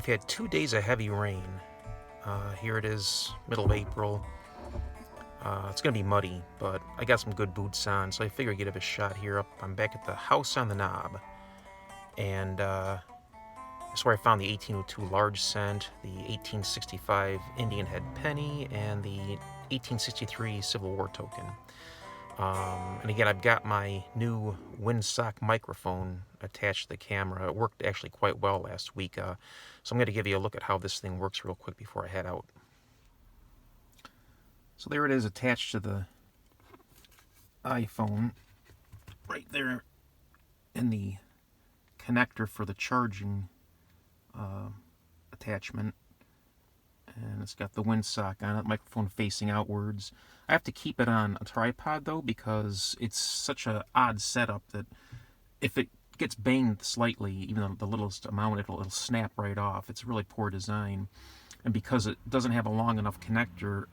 we've had 2 days of heavy rain. Here it is, middle of April. It's gonna be muddy, but I got some good boots on, so I figure I'd give it a shot here. I'm back at the House on the Knob, and that's where I found the 1802 large cent, the 1865 Indian head penny, and the 1863 Civil War token. And again, I've got my new windsock microphone attached to the camera. It worked actually quite well last week, so I'm going to give you a look at how this thing works real quick before I head out. So there it is, attached to the iPhone, right there in the connector for the charging attachment. And it's got the windsock on it, microphone facing outwards. I have to keep it on a tripod though, because it's such an odd setup that if it gets banged slightly, even the littlest amount, it'll snap right off. It's a really poor design. And because it doesn't have a long enough connector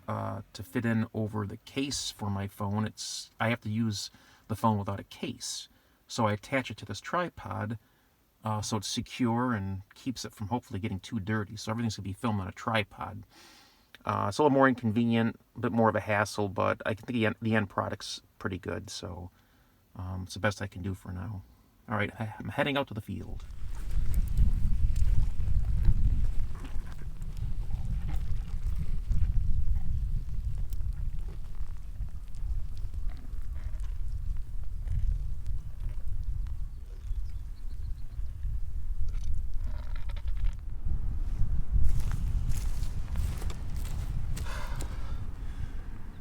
to fit in over the case for my phone, I have to use the phone without a case. So I attach it to this tripod so it's secure and keeps it from hopefully getting too dirty. So everything's going to be filmed on a tripod. It's a little more inconvenient, a bit more of a hassle, but I think the end product's pretty good. So it's the best I can do for now. All right, I'm heading out to the field.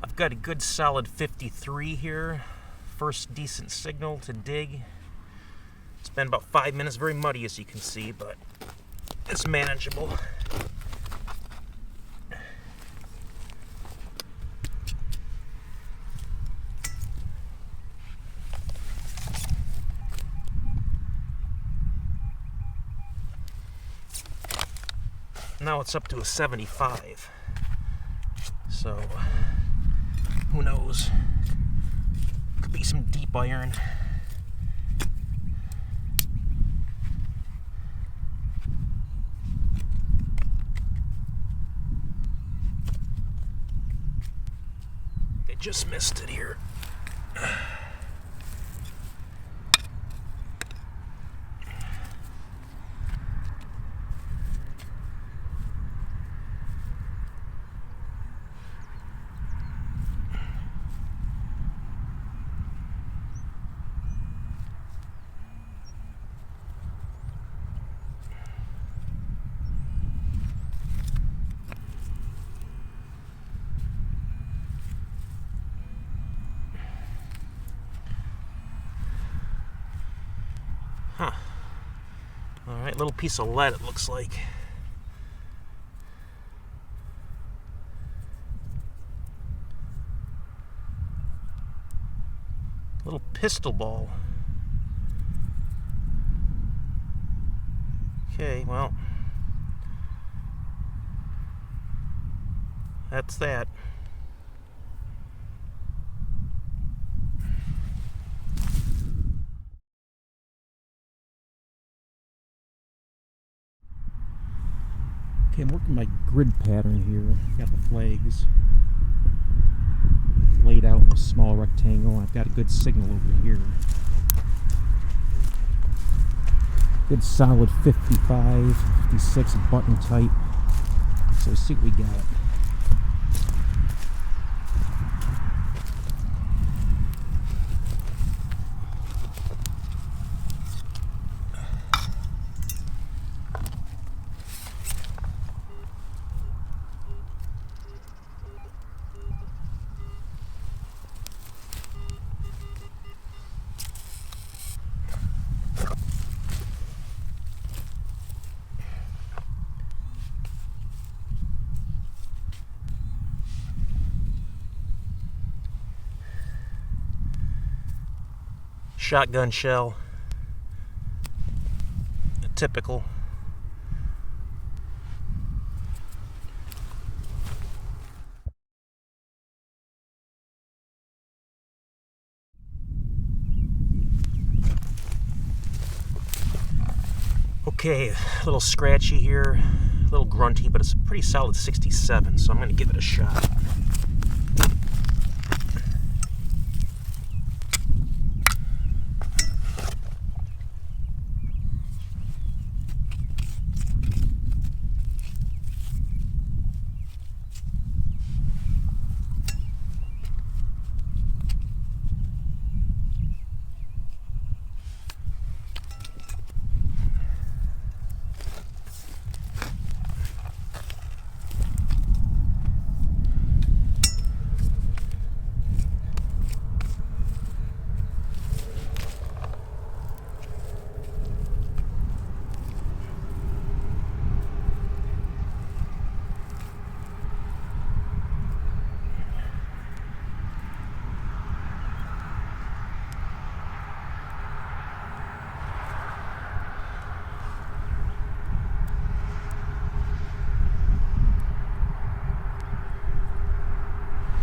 I've got a good solid 53 here. First decent signal to dig. It's been about 5 minutes, very muddy as you can see, but it's manageable. Now it's up to a 75. So who knows? Could be some deep iron. I just missed it here. Huh. Alright, little piece of lead it looks like. Little pistol ball. Okay, well, that's that. Okay, I'm working my grid pattern here. Got the flags laid out in a small rectangle. I've got a good signal over here. Good solid 55, 56 button tight. So let's see what we got. Shotgun shell, typical. Okay, a little scratchy here, a little grunty, but it's a pretty solid 67, so I'm going to give it a shot.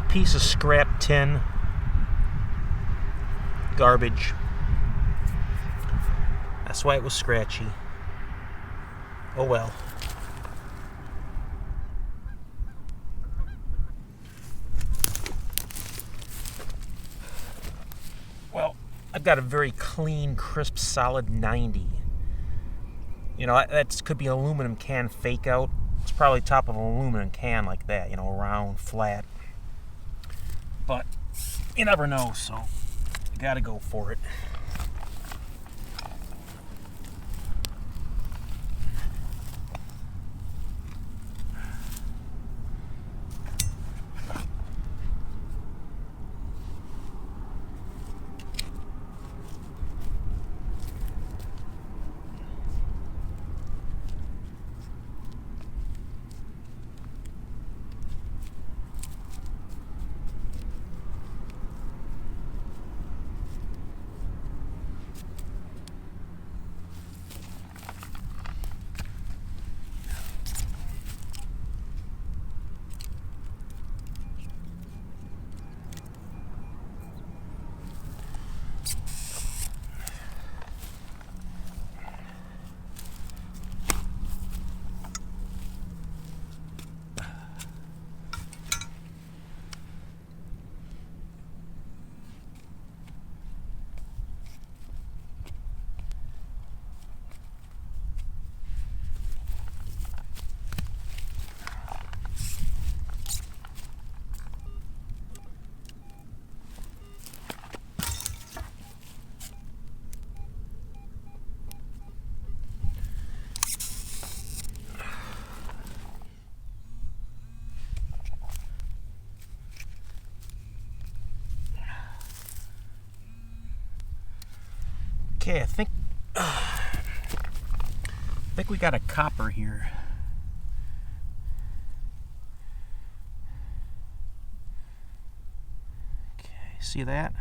Piece of scrap tin, garbage. That's why it was scratchy. Oh well. Well, I've got a very clean, crisp, solid 90. You know, that could be an aluminum can fake out. It's probably top of an aluminum can like that, you know, round, flat. But you never know, so you gotta go for it. Okay, I think we got a copper here. Okay, see that?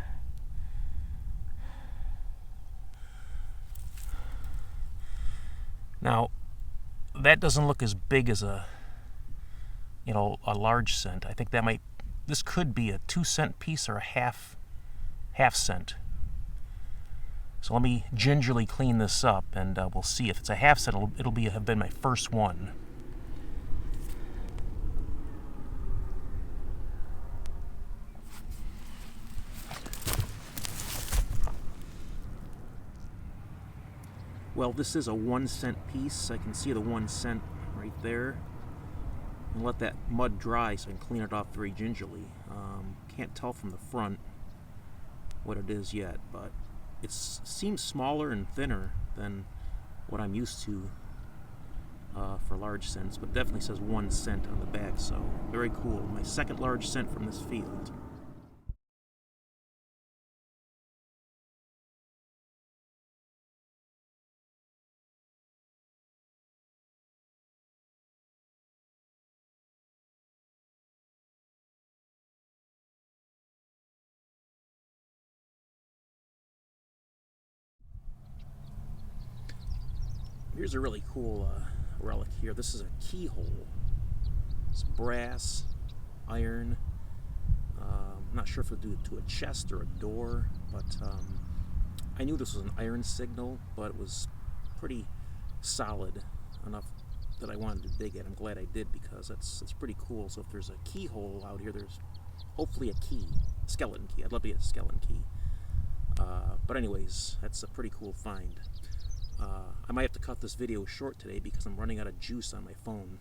Now, that doesn't look as big as a large cent. I think this could be a 2-cent piece or a half cent. So let me gingerly clean this up, and we'll see. If it's a half cent, it'll have been my first one. Well, this is a 1-cent piece. I can see the 1 cent right there. And let that mud dry so I can clean it off very gingerly. Can't tell from the front what it is yet, but it seems smaller and thinner than what I'm used to for large cents, but definitely says 1 cent on the back, so very cool. My second large cent from this field. Here's a really cool relic here. This is a keyhole. It's brass, iron. I'm not sure if it'll do it to a chest or a door, but I knew this was an iron signal, but it was pretty solid enough that I wanted to dig it. I'm glad I did, because that's pretty cool. So if there's a keyhole out here, there's hopefully a key, skeleton key. I'd love to get a skeleton key. But anyways, that's a pretty cool find. I might have to cut this video short today because I'm running out of juice on my phone.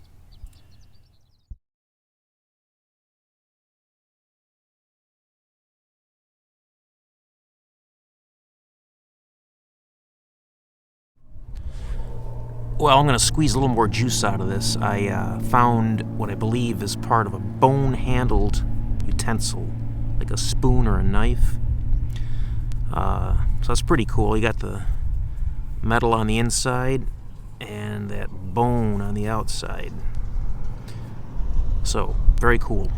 Well, I'm going to squeeze a little more juice out of this. I found what I believe is part of a bone-handled utensil, like a spoon or a knife. So that's pretty cool. You got the metal on the inside and that bone on the outside. So, very cool.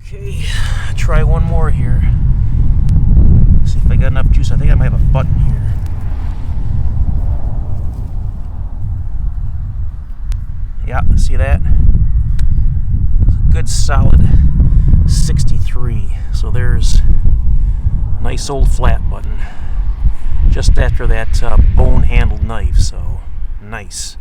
Okay, try one more here. See if I got enough juice. I think I might have a button here. Yeah, see that? Good solid 63. So there's a nice old flat button just after that bone-handled knife. So nice.